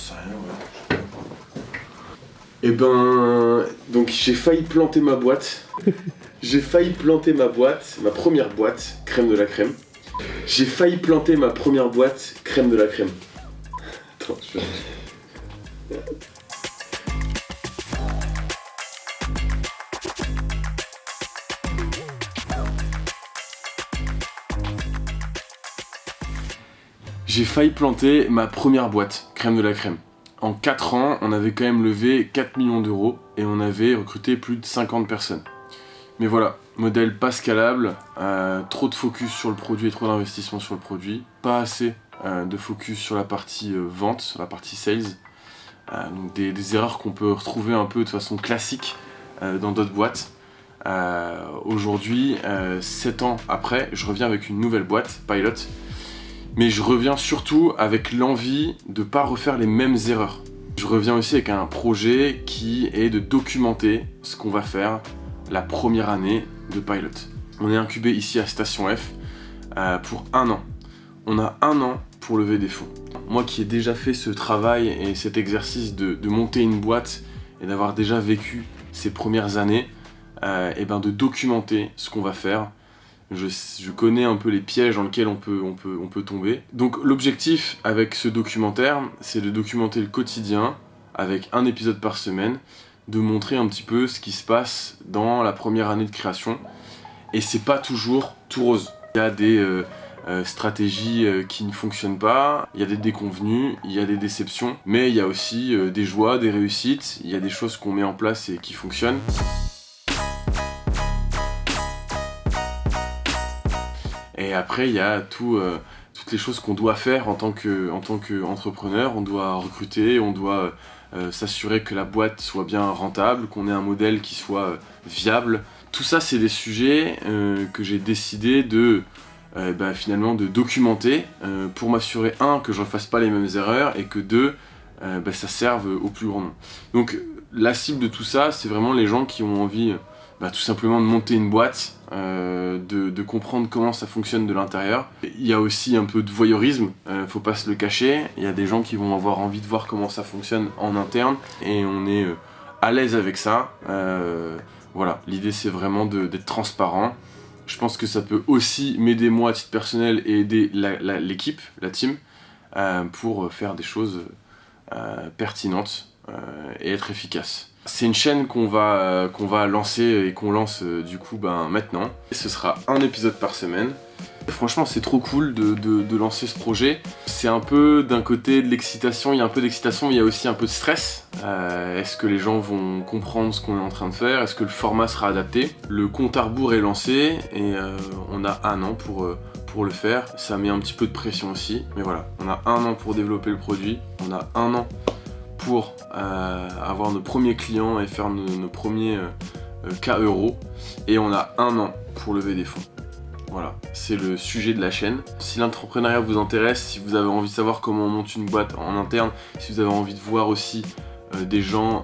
sais rien, ouais. Et ben, donc j'ai failli planter ma boîte. J'ai failli planter ma boîte, ma première boîte, crème de la crème. J'ai failli planter ma première boîte, crème de la crème. Attends, je vais... J'ai failli planter ma première boîte, crème de la crème. En 4 ans, on avait quand même levé 4 millions d'euros et on avait recruté plus de 50 personnes. Mais voilà, modèle pas scalable, trop de focus sur le produit et trop d'investissement sur le produit, pas assez de focus sur la partie vente, la partie sales. Donc des erreurs qu'on peut retrouver un peu de façon classique dans d'autres boîtes. Aujourd'hui, 7 ans après, je reviens avec une nouvelle boîte, Pilot. Mais je reviens surtout avec l'envie de ne pas refaire les mêmes erreurs. Je reviens aussi avec un projet qui est de documenter ce qu'on va faire la première année de Pilot. On est incubé ici à Station F pour 1 an. On a 1 an pour lever des fonds. Moi qui ai déjà fait ce travail et cet exercice de monter une boîte et d'avoir déjà vécu ces premières années, et ben de documenter ce qu'on va faire. Je connais un peu les pièges dans lesquels on peut tomber. Donc l'objectif avec ce documentaire, c'est de documenter le quotidien avec un épisode par semaine, de montrer un petit peu ce qui se passe dans la première année de création. Et c'est pas toujours tout rose. Il y a des stratégies qui ne fonctionnent pas, il y a des déconvenues, il y a des déceptions, mais il y a aussi des joies, des réussites, il y a des choses qu'on met en place et qui fonctionnent. Et après, il y a toutes les choses qu'on doit faire en tant qu'entrepreneur. On doit recruter, on doit s'assurer que la boîte soit bien rentable, qu'on ait un modèle qui soit viable. Tout ça, c'est des sujets que j'ai décidé finalement de documenter pour m'assurer, 1, que je ne refasse pas les mêmes erreurs et que 2, ça serve au plus grand nombre. Donc la cible de tout ça, c'est vraiment les gens qui ont envie tout simplement de monter une boîte, de comprendre comment ça fonctionne de l'intérieur. Il y a aussi un peu de voyeurisme, faut pas se le cacher. Il y a des gens qui vont avoir envie de voir comment ça fonctionne en interne et on est à l'aise avec ça. Voilà, l'idée c'est vraiment d'être transparent. Je pense que ça peut aussi m'aider moi à titre personnel et aider l'équipe, la team, pour faire des choses pertinentes et être efficace. C'est une chaîne qu'on va lancer et qu'on lance du coup maintenant. Ce sera un épisode par semaine. Franchement, c'est trop cool de lancer ce projet. C'est un peu d'un côté de l'excitation, il y a un peu d'excitation, mais il y a aussi un peu de stress. Est-ce que les gens vont comprendre ce qu'on est en train de faire? Est-ce que le format sera adapté? Le compte à rebours est lancé et on a 1 an pour le faire. Ça met un petit peu de pression aussi, mais voilà, on a 1 an pour développer le produit, on a 1 an pour avoir nos premiers clients et faire nos premiers cas euros, et on a 1 an pour lever des fonds. Voilà, c'est le sujet de la chaîne. Si l'entrepreneuriat vous intéresse, si vous avez envie de savoir comment on monte une boîte en interne, si vous avez envie de voir aussi des gens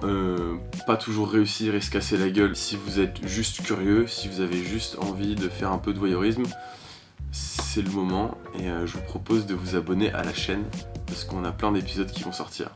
pas toujours réussir et se casser la gueule, si vous êtes juste curieux, si vous avez juste envie de faire un peu de voyeurisme, c'est le moment et je vous propose de vous abonner à la chaîne parce qu'on a plein d'épisodes qui vont sortir.